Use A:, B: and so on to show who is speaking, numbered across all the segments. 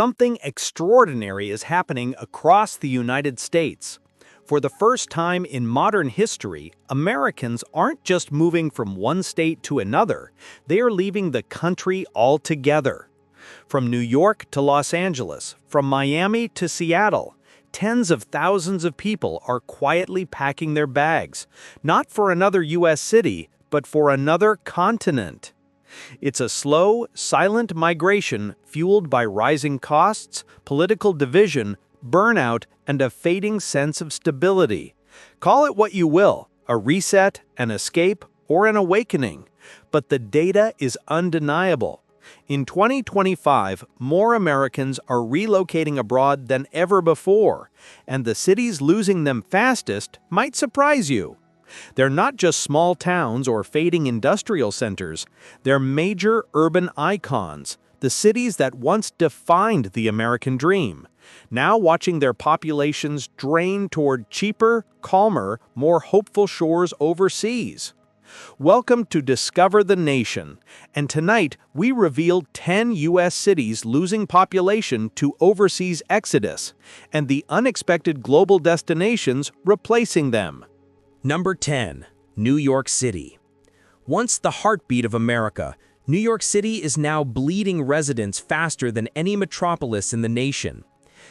A: something extraordinary is happening across the United States. For the first time in modern history, Americans aren't just moving from one state to another, they are leaving the country altogether. From New York to Los Angeles, from Miami to Seattle, tens of thousands of people are quietly packing their bags, not for another U.S. city, but for another continent. It's a slow, silent migration fueled by rising costs, political division, burnout, and a fading sense of stability. Call it what you will, a reset, an escape, or an awakening, but the data is undeniable. In 2025, more Americans are relocating abroad than ever before, and the cities losing them fastest might surprise you. They're not just small towns or fading industrial centers, they're major urban icons, the cities that once defined the American dream, now watching their populations drain toward cheaper, calmer, more hopeful shores overseas. Welcome to Discover the Nation, and tonight we reveal 10 U.S. cities losing population to overseas exodus, and the unexpected global destinations replacing them.
B: Number 10. New York City. Once the heartbeat of America, New York City is now bleeding residents faster than any metropolis in the nation.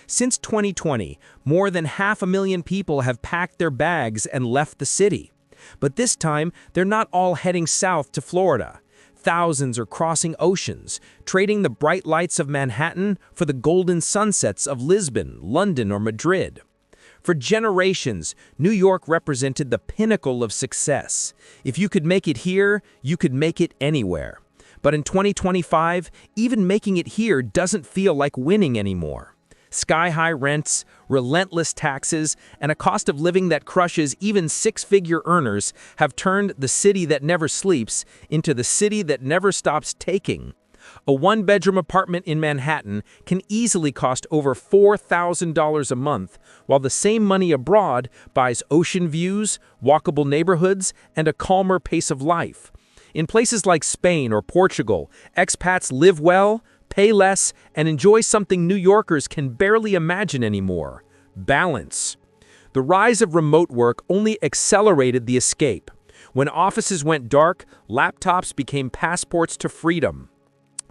B: Since 2020, more than 500,000 people have packed their bags and left the city. But this time, they're not all heading south to Florida. Thousands are crossing oceans, trading the bright lights of Manhattan for the golden sunsets of Lisbon, London, or Madrid. For generations, New York represented the pinnacle of success. If you could make it here, you could make it anywhere. But in 2025, even making it here doesn't feel like winning anymore. Sky-high rents, relentless taxes, and a cost of living that crushes even six-figure earners have turned the city that never sleeps into the city that never stops taking. A one-bedroom apartment in Manhattan can easily cost over $4,000 a month, while the same money abroad buys ocean views, walkable neighborhoods, and a calmer pace of life. In places like Spain or Portugal, expats live well, pay less, and enjoy something New Yorkers can barely imagine anymore: balance. The rise of remote work only accelerated the escape. When offices went dark, laptops became passports to freedom.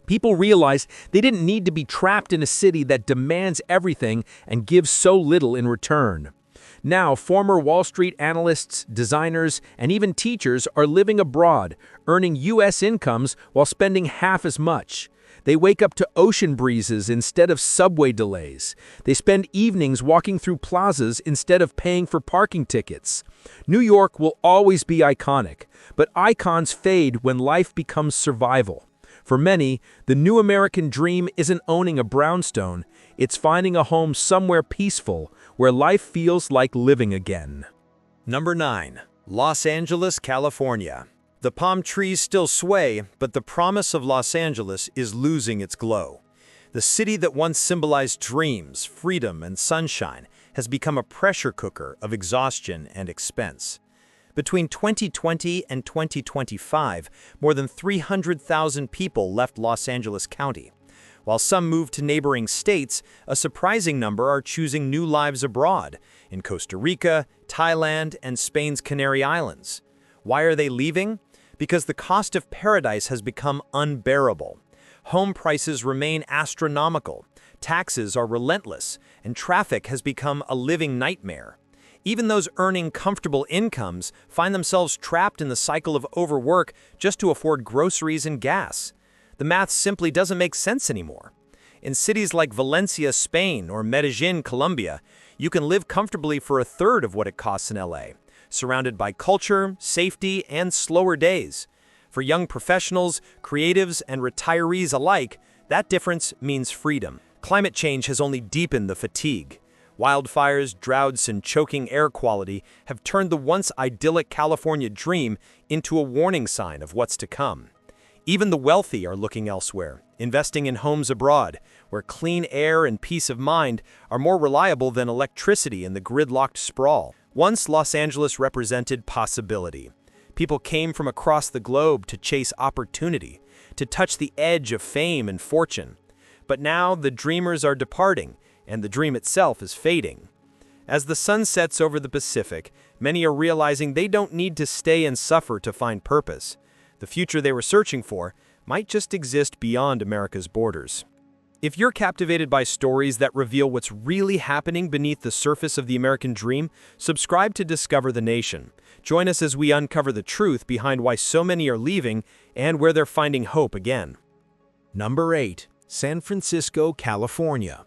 B: People realized they didn't need to be trapped in a city that demands everything and gives so little in return. Now, former Wall Street analysts, designers, and even teachers are living abroad, earning U.S. incomes while spending half as much. They wake up to ocean breezes instead of subway delays. They spend evenings walking through plazas instead of paying for parking tickets. New York will always be iconic, but icons fade when life becomes survival. For many, the new American dream isn't owning a brownstone, it's finding a home somewhere peaceful, where life feels like living again.
A: Number 9. Los Angeles, California. The palm trees still sway, but the promise of Los Angeles is losing its glow. The city that once symbolized dreams, freedom, and sunshine has become a pressure cooker of exhaustion and expense. Between 2020 and 2025, more than 300,000 people left Los Angeles County. While some moved to neighboring states, a surprising number are choosing new lives abroad, in Costa Rica, Thailand, and Spain's Canary Islands. Why are they leaving? Because the cost of paradise has become unbearable. Home prices remain astronomical, taxes are relentless, and traffic has become a living nightmare. Even those earning comfortable incomes find themselves trapped in the cycle of overwork just to afford groceries and gas. The math simply doesn't make sense anymore. In cities like Valencia, Spain, or Medellin, Colombia, you can live comfortably for a third of what it costs in LA, surrounded by culture, safety, and slower days. For young professionals, creatives, and retirees alike, that difference means freedom. Climate change has only deepened the fatigue. Wildfires, droughts, and choking air quality have turned the once idyllic California dream into a warning sign of what's to come. Even the wealthy are looking elsewhere, investing in homes abroad, where clean air and peace of mind are more reliable than electricity in the gridlocked sprawl. Once Los Angeles represented possibility. People came from across the globe to chase opportunity, to touch the edge of fame and fortune. But now the dreamers are departing, and the dream itself is fading. As the sun sets over the Pacific, many are realizing they don't need to stay and suffer to find purpose. The future they were searching for might just exist beyond America's borders. If you're captivated by stories that reveal what's really happening beneath the surface of the American dream, subscribe to Discover the Nation. Join us as we uncover the truth behind why so many are leaving and where they're finding hope again.
B: Number 8. San Francisco, California.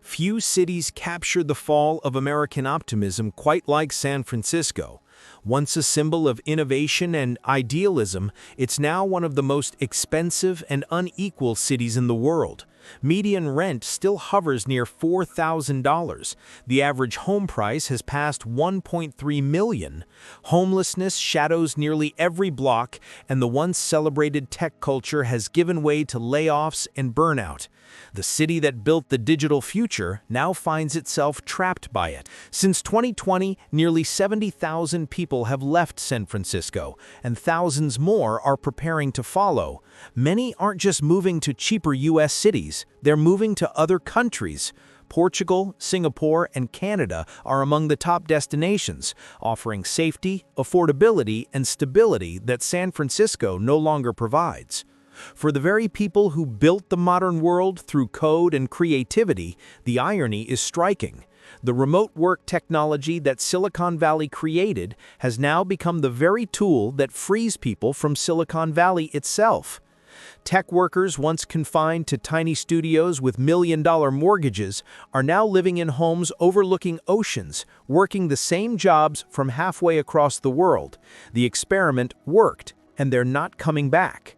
B: Few cities captured the fall of American optimism quite like San Francisco. Once a symbol of innovation and idealism, it's now one of the most expensive and unequal cities in the world. Median rent still hovers near $4,000. The average home price has passed $1.3 million. Homelessness shadows nearly every block, and the once celebrated tech culture has given way to layoffs and burnout. The city that built the digital future now finds itself trapped by it. Since 2020, nearly 70,000 people have left San Francisco, and thousands more are preparing to follow. Many aren't just moving to cheaper U.S. cities, they're moving to other countries. Portugal, Singapore, and Canada are among the top destinations, offering safety, affordability, and stability that San Francisco no longer provides. For the very people who built the modern world through code and creativity, the irony is striking. The remote work technology that Silicon Valley created has now become the very tool that frees people from Silicon Valley itself. Tech workers once confined to tiny studios with million-dollar mortgages are now living in homes overlooking oceans, working the same jobs from halfway across the world. The experiment worked, and they're not coming back.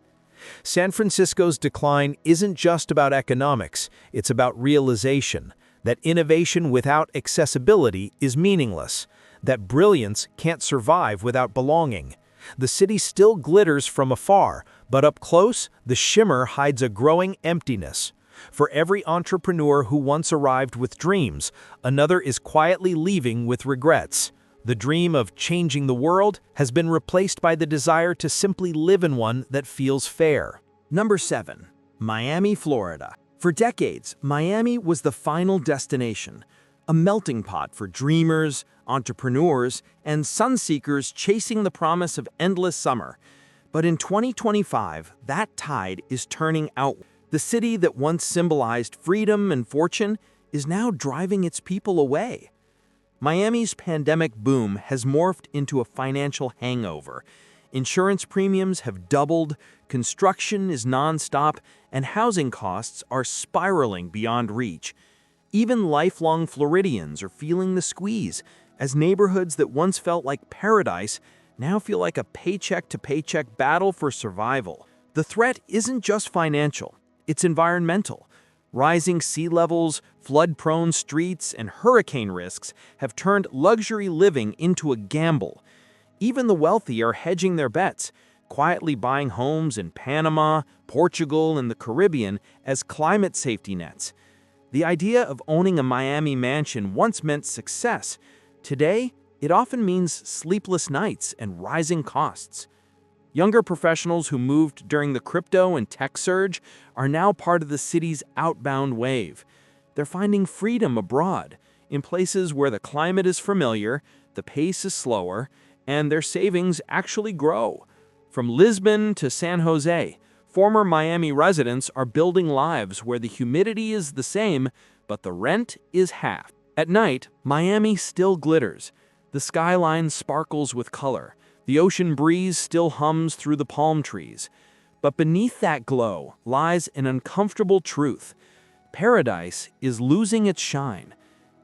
B: San Francisco's decline isn't just about economics, it's about realization that innovation without accessibility is meaningless, that brilliance can't survive without belonging. The city still glitters from afar, but up close, the shimmer hides a growing emptiness. For every entrepreneur who once arrived with dreams, another is quietly leaving with regrets. The dream of changing the world has been replaced by the desire to simply live in one that feels fair. Number 7. Miami, Florida. For decades, Miami was the final destination, a melting pot for dreamers, entrepreneurs, and sunseekers chasing the promise of endless summer. But in 2025, that tide is turning out. The city that once symbolized freedom and fortune is now driving its people away. Miami's pandemic boom has morphed into a financial hangover. Insurance premiums have doubled, construction is nonstop, and housing costs are spiraling beyond reach. Even lifelong Floridians are feeling the squeeze, as neighborhoods that once felt like paradise now feel like a paycheck-to-paycheck battle for survival. The threat isn't just financial, it's environmental. Rising sea levels, flood-prone streets, and hurricane risks have turned luxury living into a gamble. Even the wealthy are hedging their bets, quietly buying homes in Panama, Portugal, and the Caribbean as climate safety nets. The idea of owning a Miami mansion once meant success. Today, it often means sleepless nights and rising costs. Younger professionals who moved during the crypto and tech surge are now part of the city's outbound wave. They're finding freedom abroad, in places where the climate is familiar, the pace is slower, and their savings actually grow. From Lisbon to San Jose, former Miami residents are building lives where the humidity is the same, but the rent is half. At night, Miami still glitters. The skyline sparkles with color. The ocean breeze still hums through the palm trees. But beneath that glow lies an uncomfortable truth. Paradise is losing its shine.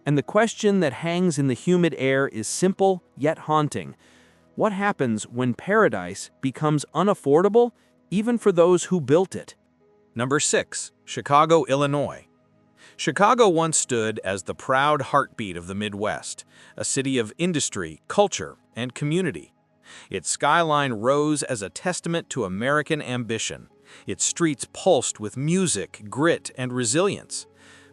B: And the question that hangs in the humid air is simple yet haunting. What happens when paradise becomes unaffordable, even for those who built it?
A: Number 6. Chicago, Illinois. Chicago once stood as the proud heartbeat of the Midwest, a city of industry, culture, and community. Its skyline rose as a testament to American ambition. Its streets pulsed with music, grit, and resilience.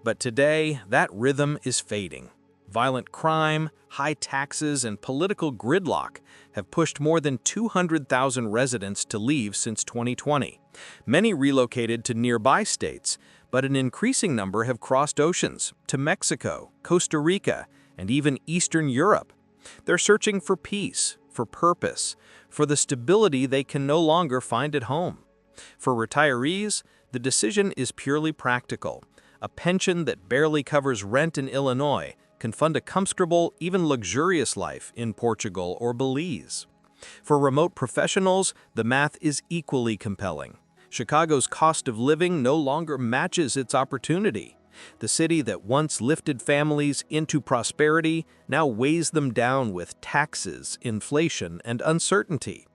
A: But today, that rhythm is fading. Violent crime, high taxes, and political gridlock have pushed more than 200,000 residents to leave since 2020. Many relocated to nearby states, but an increasing number have crossed oceans to Mexico, Costa Rica, and even Eastern Europe. They're searching for peace, for purpose, for the stability they can no longer find at home. For retirees, the decision is purely practical. A pension that barely covers rent in Illinois can fund a comfortable, even luxurious life in Portugal or Belize. For remote professionals, the math is equally compelling. Chicago's cost of living no longer matches its opportunity. The city that once lifted families into prosperity now weighs them down with taxes, inflation, and uncertainty.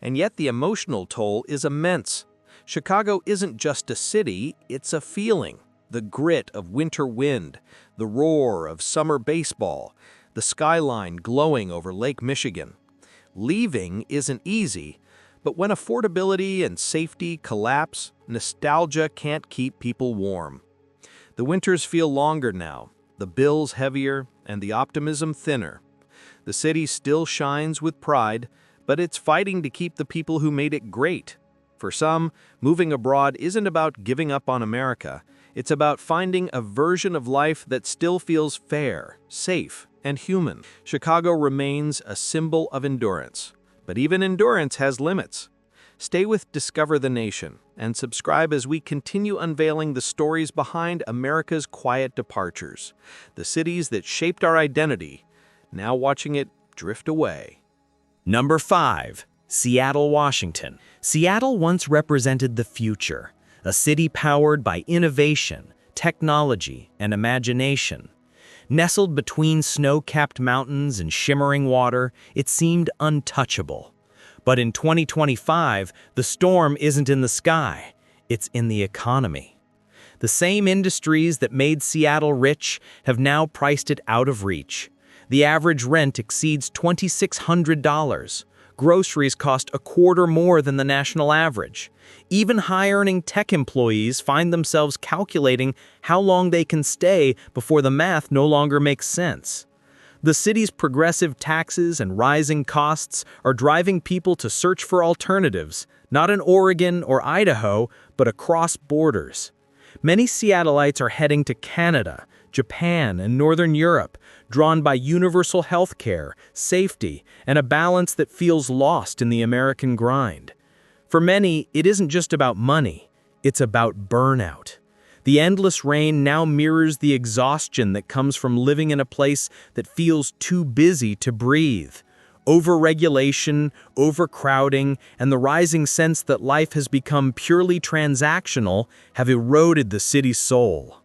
A: And yet the emotional toll is immense. Chicago isn't just a city, it's a feeling. The grit of winter wind, the roar of summer baseball, the skyline glowing over Lake Michigan. Leaving isn't easy, but when affordability and safety collapse, nostalgia can't keep people warm. The winters feel longer now, the bills heavier, and the optimism thinner. The city still shines with pride, but it's fighting to keep the people who made it great. For some, moving abroad isn't about giving up on America. It's about finding a version of life that still feels fair, safe, and human. Chicago remains a symbol of endurance, but even endurance has limits. Stay with Discover the Nation and subscribe as we continue unveiling the stories behind America's quiet departures, the cities that shaped our identity, now watching it drift away.
B: Number 5. Seattle, Washington. Seattle once represented the future, a city powered by innovation, technology, and imagination. Nestled between snow-capped mountains and shimmering water, it seemed untouchable. But in 2025, the storm isn't in the sky, it's in the economy. The same industries that made Seattle rich have now priced it out of reach. The average rent exceeds $2,600. Groceries cost a quarter more than the national average. Even high-earning tech employees find themselves calculating how long they can stay before the math no longer makes sense. The city's progressive taxes and rising costs are driving people to search for alternatives, not in Oregon or Idaho, but across borders. Many Seattleites are heading to Canada, Japan, and Northern Europe, drawn by universal health care, safety, and a balance that feels lost in the American grind. For many, it isn't just about money, it's about burnout. The endless rain now mirrors the exhaustion that comes from living in a place that feels too busy to breathe. Overregulation, overcrowding, and the rising sense that life has become purely transactional have eroded the city's soul.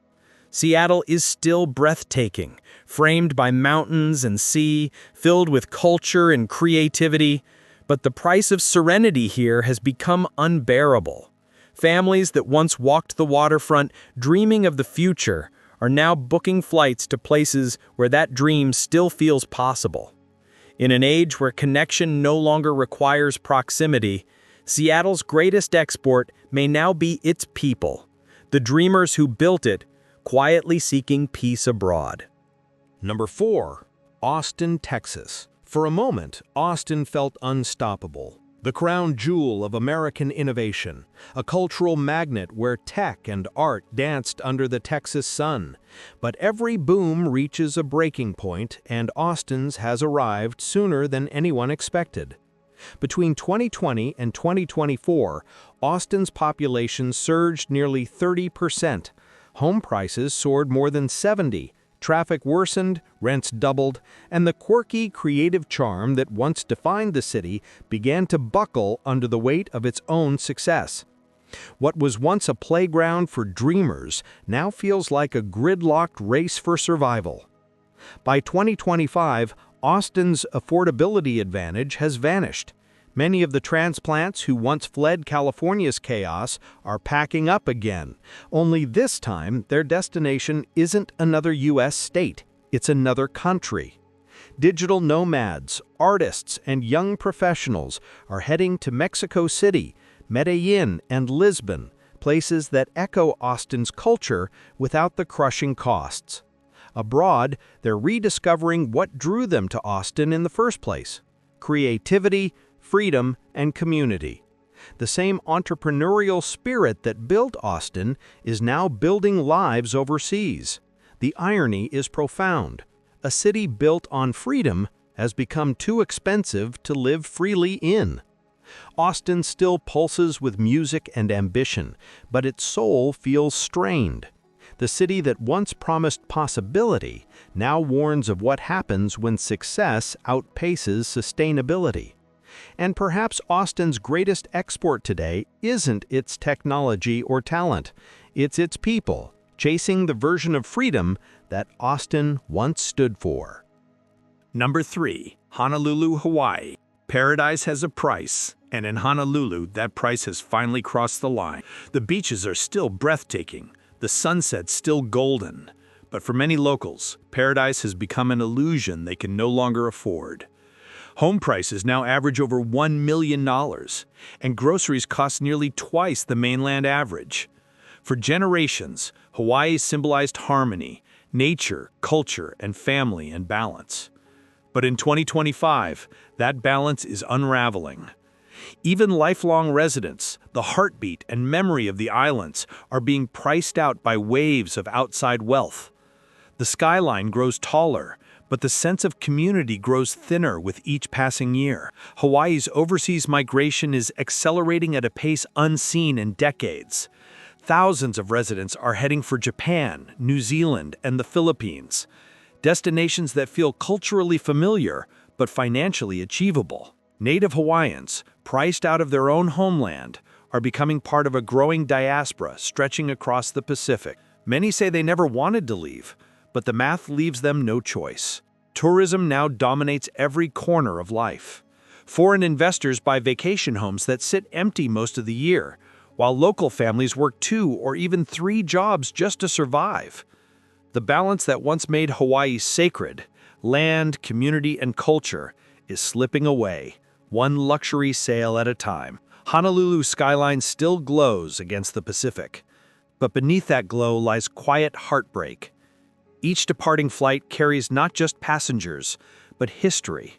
B: Seattle is still breathtaking, framed by mountains and sea, filled with culture and creativity, but the price of serenity here has become unbearable. Families that once walked the waterfront dreaming of the future are now booking flights to places where that dream still feels possible. In an age where connection no longer requires proximity, Seattle's greatest export may now be its people, the dreamers who built it, quietly seeking peace abroad.
A: Number 4. Austin, Texas. For a moment, Austin felt unstoppable. The crown jewel of American innovation, a cultural magnet where tech and art danced under the Texas sun. But every boom reaches a breaking point, and Austin's has arrived sooner than anyone expected. Between 2020 and 2024, Austin's population surged nearly 30%. Home prices soared more than 70%. Traffic worsened, rents doubled, and the quirky, creative charm that once defined the city began to buckle under the weight of its own success. What was once a playground for dreamers now feels like a gridlocked race for survival. By 2025, Austin's affordability advantage has vanished. Many of the transplants who once fled California's chaos are packing up again, only this time their destination isn't another U.S. state, it's another country. Digital nomads, artists, and young professionals are heading to Mexico City, Medellin, and Lisbon, places that echo Austin's culture without the crushing costs. Abroad, they're rediscovering what drew them to Austin in the first place: creativity, freedom, and community.
C: The same entrepreneurial spirit that built Austin is now building lives overseas. The irony is profound. A city built on freedom has become too expensive to live freely in. Austin still pulses with music and ambition, but its soul feels strained. The city that once promised possibility now warns of what happens when success outpaces sustainability. And perhaps Austin's greatest export today isn't its technology or talent, it's its people, chasing the version of freedom that Austin once stood for.
D: Number 3. Honolulu, Hawaii. Paradise has a price, and in Honolulu, that price has finally crossed the line. The beaches are still breathtaking, the sunset's still golden, but for many locals, paradise has become an illusion they can no longer afford. Home prices now average over $1 million, and groceries cost nearly twice the mainland average. For generations, Hawaii symbolized harmony, nature, culture, and family and balance. But in 2025, that balance is unraveling. Even lifelong residents, the heartbeat and memory of the islands, are being priced out by waves of outside wealth. The skyline grows taller, but the sense of community grows thinner with each passing year. Hawaii's overseas migration is accelerating at a pace unseen in decades. Thousands of residents are heading for Japan, New Zealand, and the Philippines, destinations that feel culturally familiar but financially achievable. Native Hawaiians, priced out of their own homeland, are becoming part of a growing diaspora stretching across the Pacific. Many say they never wanted to leave, but the math leaves them no choice. Tourism now dominates every corner of life. Foreign investors buy vacation homes that sit empty most of the year, while local families work 2 or even 3 jobs just to survive. The balance that once made Hawaii sacred, land, community, and culture, is slipping away, one luxury sail at a time. Honolulu's skyline still glows against the Pacific, but beneath that glow lies quiet heartbreak. Each departing flight carries not just passengers, but history.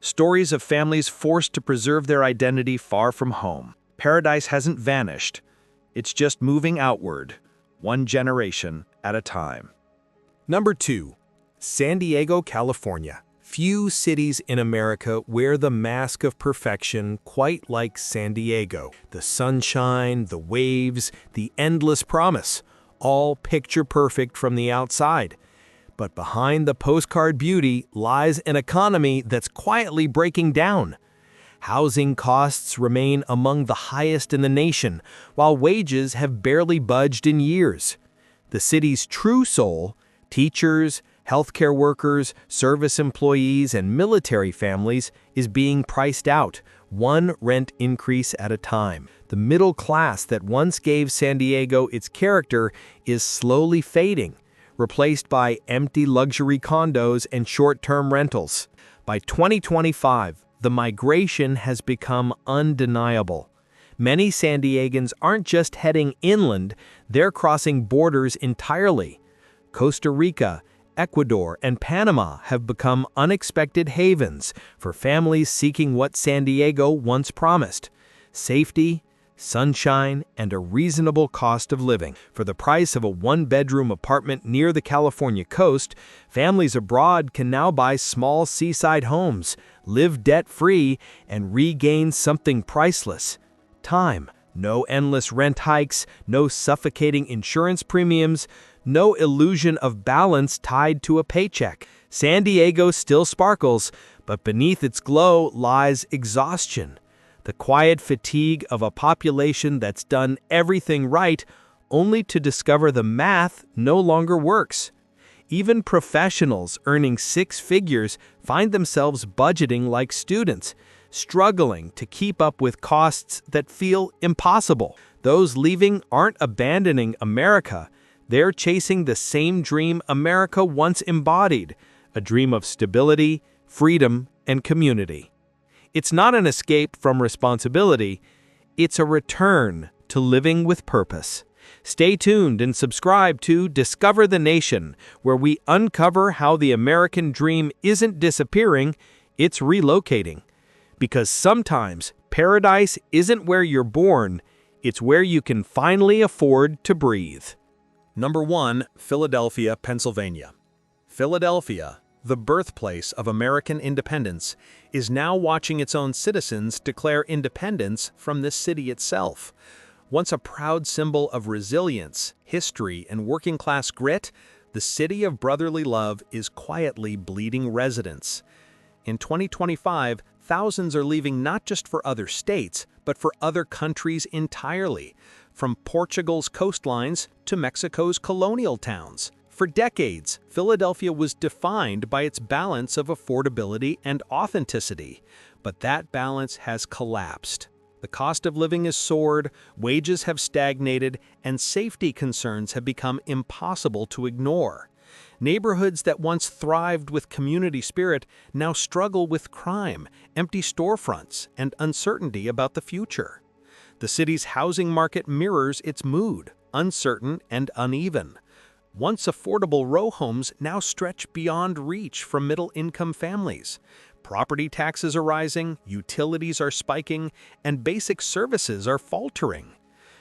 D: Stories of families forced to preserve their identity far from home. Paradise hasn't vanished. It's just moving outward, one generation at a time.
A: Number 2. San Diego, California. Few cities in America wear the mask of perfection quite like San Diego. The sunshine, the waves, the endless promise, all picture perfect from the outside. But behind the postcard beauty lies an economy that's quietly breaking down. Housing costs remain among the highest in the nation, while wages have barely budged in years. The city's true soul, teachers, healthcare workers, service employees, and military families, is being priced out, one rent increase at a time. The middle class that once gave San Diego its character is slowly fading, replaced by empty luxury condos and short-term rentals. By 2025, the migration has become undeniable. Many San Diegans aren't just heading inland, they're crossing borders entirely. Costa Rica, Ecuador, and Panama have become unexpected havens for families seeking what San Diego once promised: safety, sunshine, and a reasonable cost of living. For the price of a one-bedroom apartment near the California coast, families abroad can now buy small seaside homes, live debt-free, and regain something priceless: time. No endless rent hikes, no suffocating insurance premiums, no illusion of balance tied to a paycheck. San Diego still sparkles, but beneath its glow lies exhaustion. The quiet fatigue of a population that's done everything right, only to discover the math no longer works. Even professionals earning 6 figures find themselves budgeting like students, struggling to keep up with costs that feel impossible. Those leaving aren't abandoning America. They're chasing the same dream America once embodied, a dream of stability, freedom, and community. It's not an escape from responsibility, it's a return to living with purpose. Stay tuned and subscribe to Discover the Nation, where we uncover how the American dream isn't disappearing, it's relocating. Because sometimes
C: Paradise isn't where you're born, it's where you can finally afford to breathe.
A: Number 1, Philadelphia, Pennsylvania. Philadelphia, the birthplace of American independence, is now watching its own citizens declare independence from this city itself. Once a proud symbol of resilience, history, and working-class grit, the city of brotherly love is quietly bleeding residents. In 2025, thousands are leaving not just for other states, but for other countries entirely, from Portugal's coastlines to Mexico's colonial towns. For decades, Philadelphia was defined by its balance of affordability and authenticity, but that balance has collapsed. The cost of living has soared, wages have stagnated, and safety concerns have become impossible to ignore. Neighborhoods that once thrived with community spirit now struggle with crime, empty storefronts, and uncertainty about the future. The city's housing market mirrors its mood, uncertain and uneven. Once affordable row homes now stretch beyond reach for middle-income families. Property taxes are rising, utilities are spiking, and basic services are faltering.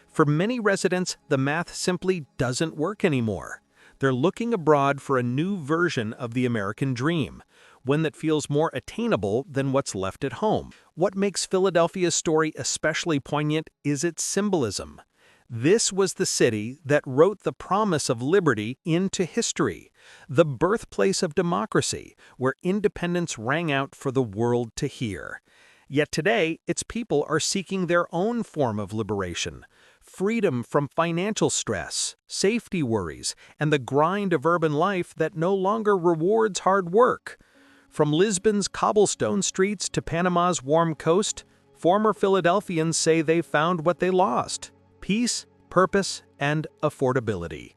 A: For many residents, the math simply doesn't work anymore. They're looking abroad for a new version of the American dream, one that feels more attainable than what's left at home. What makes Philadelphia's story especially poignant is its symbolism. This was the city that wrote the promise of liberty into history, the birthplace of democracy, where independence rang out for the world to hear. Yet today, its people are seeking their own form of liberation, freedom from financial stress, safety worries, and the grind of urban life that no longer rewards hard work. From Lisbon's cobblestone streets to Panama's warm coast, former Philadelphians say they found what they lost: peace, purpose, and affordability.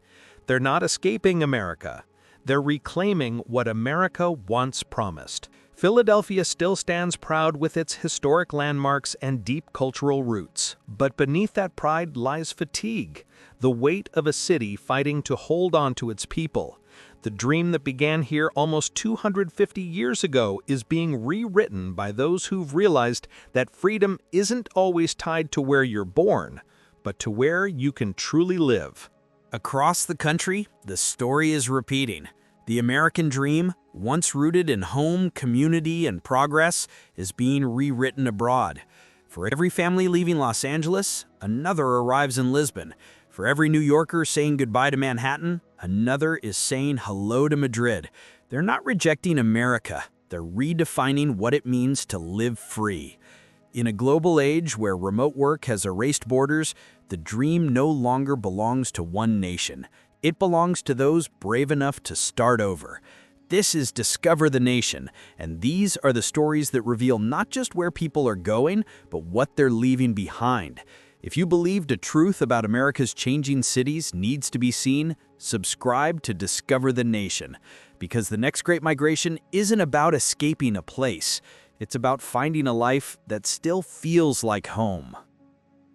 A: They're not escaping America. They're reclaiming what America once promised. Philadelphia still stands proud with its historic landmarks and deep cultural roots, but beneath that pride lies fatigue, the weight of a city fighting to hold on to its people. The dream that began here almost 250 years ago is being rewritten by those who've realized that freedom isn't always tied to where you're born, but to where you can truly live.
B: Across the country, the story is repeating. The American dream, once rooted in home, community, and progress, is being rewritten abroad. For every family leaving Los Angeles, another arrives in Lisbon. For every New Yorker saying goodbye to Manhattan, another is saying hello to Madrid. They're not rejecting America. They're redefining what it means to live free. In a global age where remote work has erased borders, the dream no longer belongs to one nation. It belongs to those brave enough to start over. This is Discover the Nation, and these are the stories that reveal not just where people are going, but what they're leaving behind. If you believed a truth about America's changing cities needs to be seen, subscribe to Discover the Nation, because the next great migration isn't about escaping a place. It's about finding a life that still feels like home.